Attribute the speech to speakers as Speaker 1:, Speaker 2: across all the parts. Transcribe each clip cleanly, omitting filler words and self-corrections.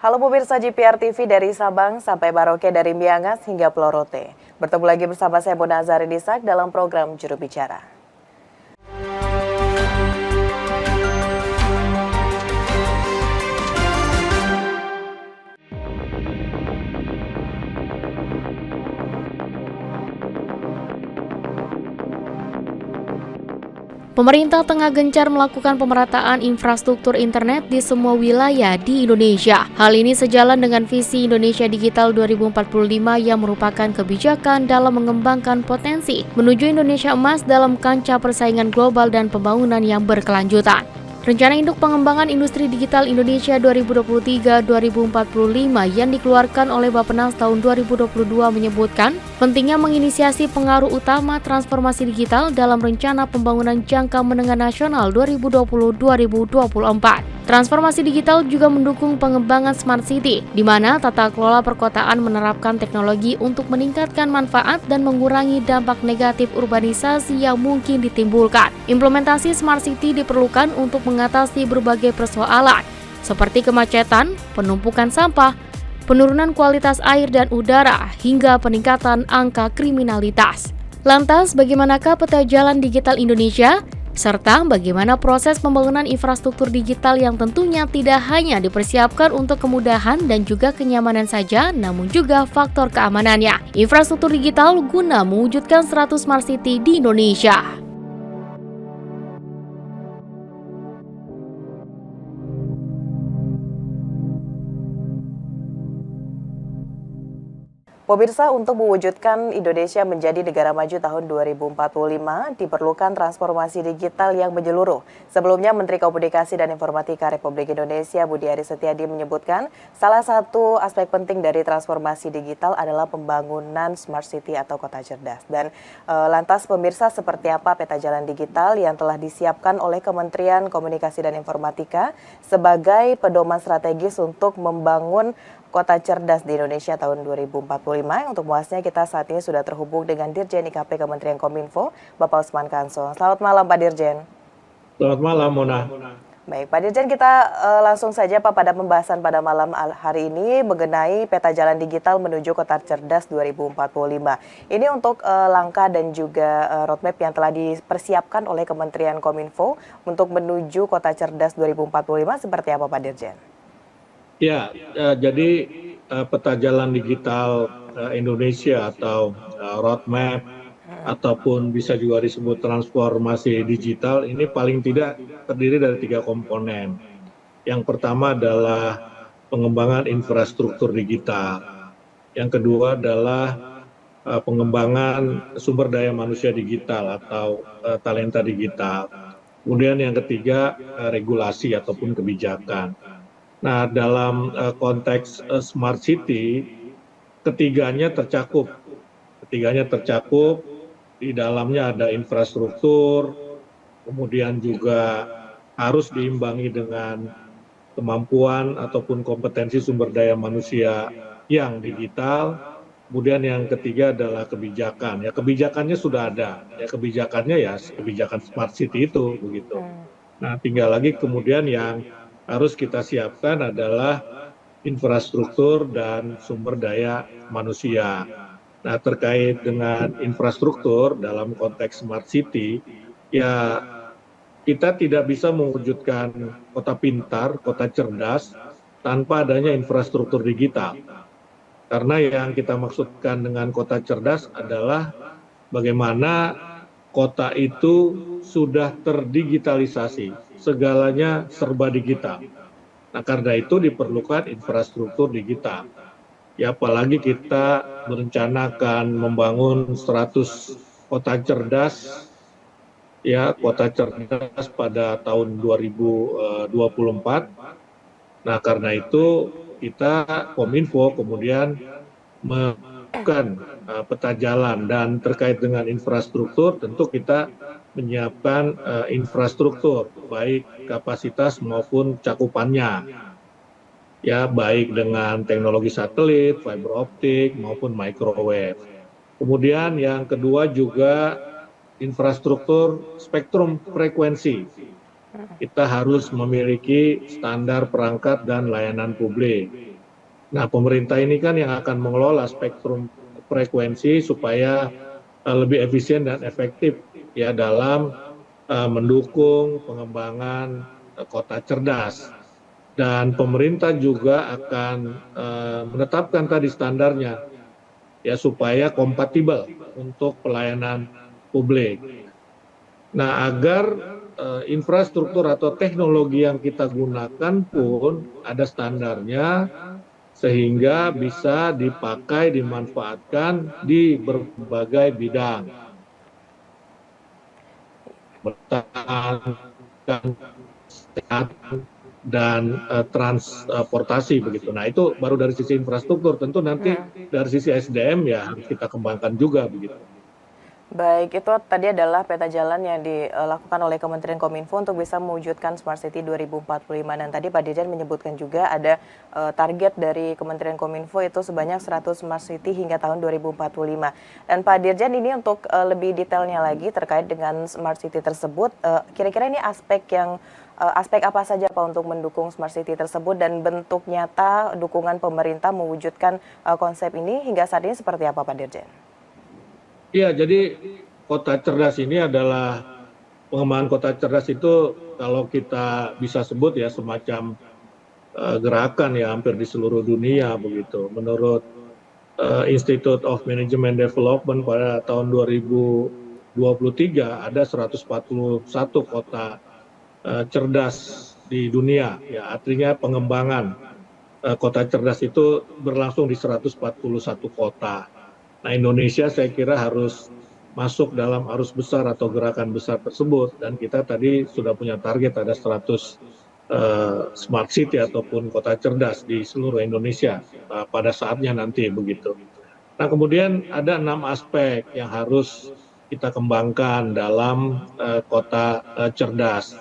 Speaker 1: Halo pemirsa GPR TV dari Sabang sampai Maroke dari Miangas hingga Pulau Rote. Bertemu lagi bersama saya Mona Azari Disak dalam program Juru Bicara.
Speaker 2: Pemerintah tengah gencar melakukan pemerataan infrastruktur internet di semua wilayah di Indonesia. Hal ini sejalan dengan visi Indonesia Digital 2045 yang merupakan kebijakan dalam mengembangkan potensi menuju Indonesia emas dalam kancah persaingan global dan pembangunan yang berkelanjutan. Rencana Induk Pengembangan Industri Digital Indonesia 2023-2045 yang dikeluarkan oleh Bappenas tahun 2022 menyebutkan pentingnya menginisiasi pengaruh utama transformasi digital dalam Rencana Pembangunan Jangka Menengah Nasional 2020-2024. Transformasi digital juga mendukung pengembangan Smart City, di mana tata kelola perkotaan menerapkan teknologi untuk meningkatkan manfaat dan mengurangi dampak negatif urbanisasi yang mungkin ditimbulkan. Implementasi Smart City diperlukan untuk mengatasi berbagai persoalan, seperti kemacetan, penumpukan sampah, penurunan kualitas air dan udara, hingga peningkatan angka kriminalitas. Lantas, bagaimanakah peta jalan digital Indonesia? Serta bagaimana proses pembangunan infrastruktur digital yang tentunya tidak hanya dipersiapkan untuk kemudahan dan juga kenyamanan saja, namun juga faktor keamanannya. Infrastruktur digital guna mewujudkan 100 Smart City di Indonesia.
Speaker 1: Pemirsa, untuk mewujudkan Indonesia menjadi negara maju tahun 2045 diperlukan transformasi digital yang menyeluruh. Sebelumnya, Menteri Komunikasi dan Informatika Republik Indonesia Budi Aris Setiadi menyebutkan salah satu aspek penting dari transformasi digital adalah pembangunan Smart City atau kota cerdas. Dan lantas pemirsa, seperti apa peta jalan digital yang telah disiapkan oleh Kementerian Komunikasi dan Informatika sebagai pedoman strategis untuk membangun Kota Cerdas di Indonesia tahun 2045. Untuk mengulasnya kita saat ini sudah terhubung dengan Dirjen IKP Kementerian Kominfo, Bapak Usman Kansong. Selamat malam Pak Dirjen.
Speaker 3: Selamat malam Mona.
Speaker 1: Baik Pak Dirjen, kita langsung saja Pak pada pembahasan pada malam hari ini mengenai peta jalan digital menuju Kota Cerdas 2045. Ini untuk langkah dan juga roadmap yang telah dipersiapkan oleh Kementerian Kominfo untuk menuju Kota Cerdas 2045 seperti apa Pak Dirjen?
Speaker 3: Ya, jadi peta jalan digital Indonesia atau roadmap ataupun bisa juga disebut transformasi digital ini paling tidak terdiri dari 3 komponen. Yang pertama adalah pengembangan infrastruktur digital. Yang kedua adalah pengembangan sumber daya manusia digital atau talenta digital. Kemudian yang ketiga regulasi ataupun kebijakan. Nah, dalam konteks Smart City, ketiganya tercakup. Di dalamnya ada infrastruktur, kemudian juga harus diimbangi dengan kemampuan ataupun kompetensi sumber daya manusia yang digital. Kemudian yang ketiga adalah kebijakan. Ya, kebijakannya sudah ada. Ya, kebijakannya ya kebijakan Smart City itu begitu. Nah, tinggal lagi kemudian yang harus kita siapkan adalah infrastruktur dan sumber daya manusia. Nah, terkait dengan infrastruktur dalam konteks Smart City, ya kita tidak bisa mewujudkan kota pintar, kota cerdas tanpa adanya infrastruktur digital. Karena yang kita maksudkan dengan kota cerdas adalah bagaimana kota itu sudah terdigitalisasi, segalanya serba digital. Nah, karena itu diperlukan infrastruktur digital. Ya, apalagi kita merencanakan membangun 100 kota cerdas, ya, kota cerdas pada tahun 2024. Nah, karena itu kita Kominfo kemudian melakukan peta jalan, dan terkait dengan infrastruktur tentu kita menyiapkan infrastruktur baik kapasitas maupun cakupannya, ya, baik dengan teknologi satelit, fiber optik maupun microwave. Kemudian yang kedua juga infrastruktur spektrum frekuensi. Kita harus memiliki standar perangkat dan layanan publik. Nah, pemerintah ini kan yang akan mengelola spektrum frekuensi supaya lebih efisien dan efektif ya dalam mendukung pengembangan kota cerdas. Dan pemerintah juga akan menetapkan tadi standarnya ya supaya kompatibel untuk pelayanan publik. Nah, agar infrastruktur atau teknologi yang kita gunakan pun ada standarnya sehingga bisa dipakai, dimanfaatkan di berbagai bidang. Mempertahankan kesehatan dan transportasi begitu. Nah, itu baru dari sisi infrastruktur. Tentu nanti dari sisi SDM ya harus kita kembangkan juga begitu.
Speaker 1: Baik, itu tadi adalah peta jalan yang dilakukan oleh Kementerian Kominfo untuk bisa mewujudkan Smart City 2045. Dan tadi Pak Dirjen menyebutkan juga ada target dari Kementerian Kominfo itu sebanyak 100 Smart City hingga tahun 2045. Dan Pak Dirjen, ini untuk lebih detailnya lagi terkait dengan Smart City tersebut, kira-kira ini aspek apa saja Pak untuk mendukung Smart City tersebut dan bentuk nyata dukungan pemerintah mewujudkan konsep ini hingga saat ini seperti apa Pak Dirjen?
Speaker 3: Iya, jadi kota cerdas ini adalah pengembangan kota cerdas itu kalau kita bisa sebut ya semacam gerakan ya hampir di seluruh dunia begitu. Menurut Institute of Management Development pada tahun 2023 ada 141 kota cerdas di dunia ya, artinya pengembangan kota cerdas itu berlangsung di 141 kota. Nah, Indonesia saya kira harus masuk dalam arus besar atau gerakan besar tersebut, dan kita tadi sudah punya target ada 100 smart city ataupun kota cerdas di seluruh Indonesia pada saatnya nanti begitu. Nah, kemudian ada 6 aspek yang harus kita kembangkan dalam kota cerdas.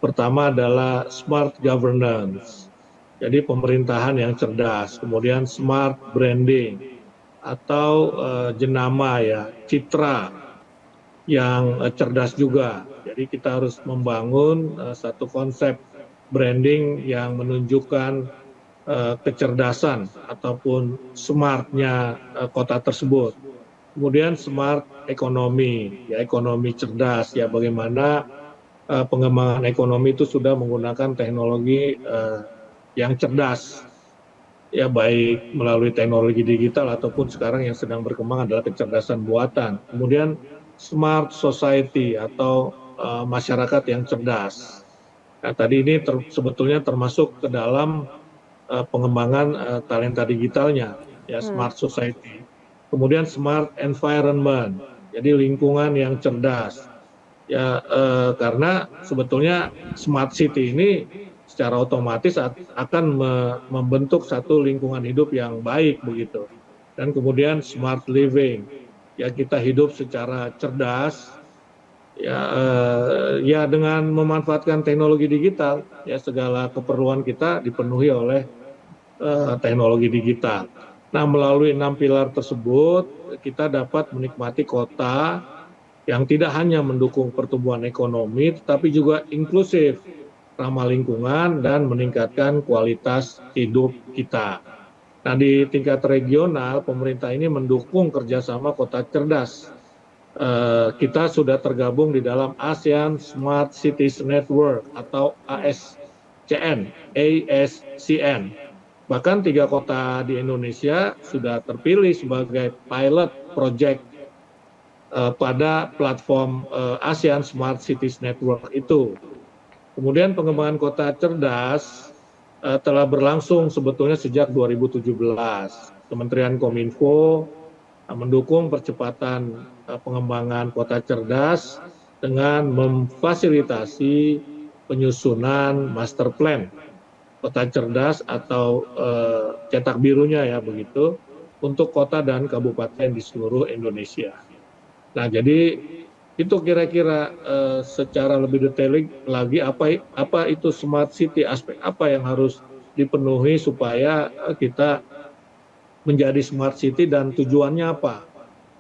Speaker 3: Pertama adalah smart governance, jadi pemerintahan yang cerdas, kemudian smart branding atau jenama ya, citra yang cerdas juga. Jadi kita harus membangun satu konsep branding yang menunjukkan kecerdasan ataupun smartnya kota tersebut. Kemudian smart ekonomi, ya ekonomi cerdas, ya bagaimana pengembangan ekonomi itu sudah menggunakan teknologi yang cerdas. Ya baik melalui teknologi digital ataupun sekarang yang sedang berkembang adalah kecerdasan buatan. Kemudian smart society atau masyarakat yang cerdas. Nah, tadi ini sebetulnya termasuk ke dalam pengembangan talenta digitalnya, ya smart society. Kemudian smart environment, jadi lingkungan yang cerdas. Ya karena sebetulnya smart city ini secara otomatis akan membentuk satu lingkungan hidup yang baik begitu. Dan kemudian smart living, ya kita hidup secara cerdas, ya dengan memanfaatkan teknologi digital, ya segala keperluan kita dipenuhi oleh teknologi digital. Nah, melalui 6 pilar tersebut kita dapat menikmati kota yang tidak hanya mendukung pertumbuhan ekonomi, tetapi juga inklusif, ramah lingkungan, dan meningkatkan kualitas hidup kita. Nah, di tingkat regional, pemerintah ini mendukung kerjasama kota cerdas. Kita sudah tergabung di dalam ASEAN Smart Cities Network atau ASCN. Bahkan 3 kota di Indonesia sudah terpilih sebagai pilot project pada platform ASEAN Smart Cities Network itu. Kemudian pengembangan kota cerdas telah berlangsung sebetulnya sejak 2017. Kementerian Kominfo mendukung percepatan pengembangan kota cerdas dengan memfasilitasi penyusunan master plan kota cerdas atau cetak birunya ya begitu untuk kota dan kabupaten di seluruh Indonesia. Nah, jadi itu kira-kira secara lebih detail lagi apa itu smart city, aspek apa yang harus dipenuhi supaya kita menjadi smart city dan tujuannya apa.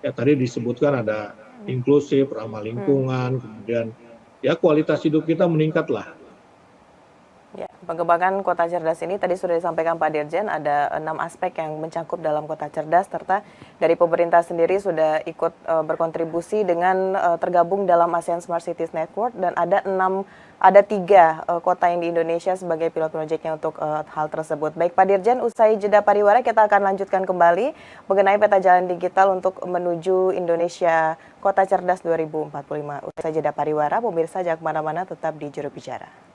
Speaker 3: Ya tadi disebutkan ada inklusif, ramah lingkungan, kemudian ya kualitas hidup kita meningkat lah.
Speaker 1: Ya, pengembangan kota cerdas ini tadi sudah disampaikan Pak Dirjen, ada 6 aspek yang mencakup dalam kota cerdas, serta dari pemerintah sendiri sudah ikut berkontribusi dengan tergabung dalam ASEAN Smart Cities Network, dan ada 3 kota yang di Indonesia sebagai pilot proyeknya untuk hal tersebut. Baik Pak Dirjen, usai jeda pariwara kita akan lanjutkan kembali mengenai peta jalan digital untuk menuju Indonesia Kota Cerdas 2045. Usai jeda pariwara, pemirsa jangan kemana-mana, tetap di Juru Bicara.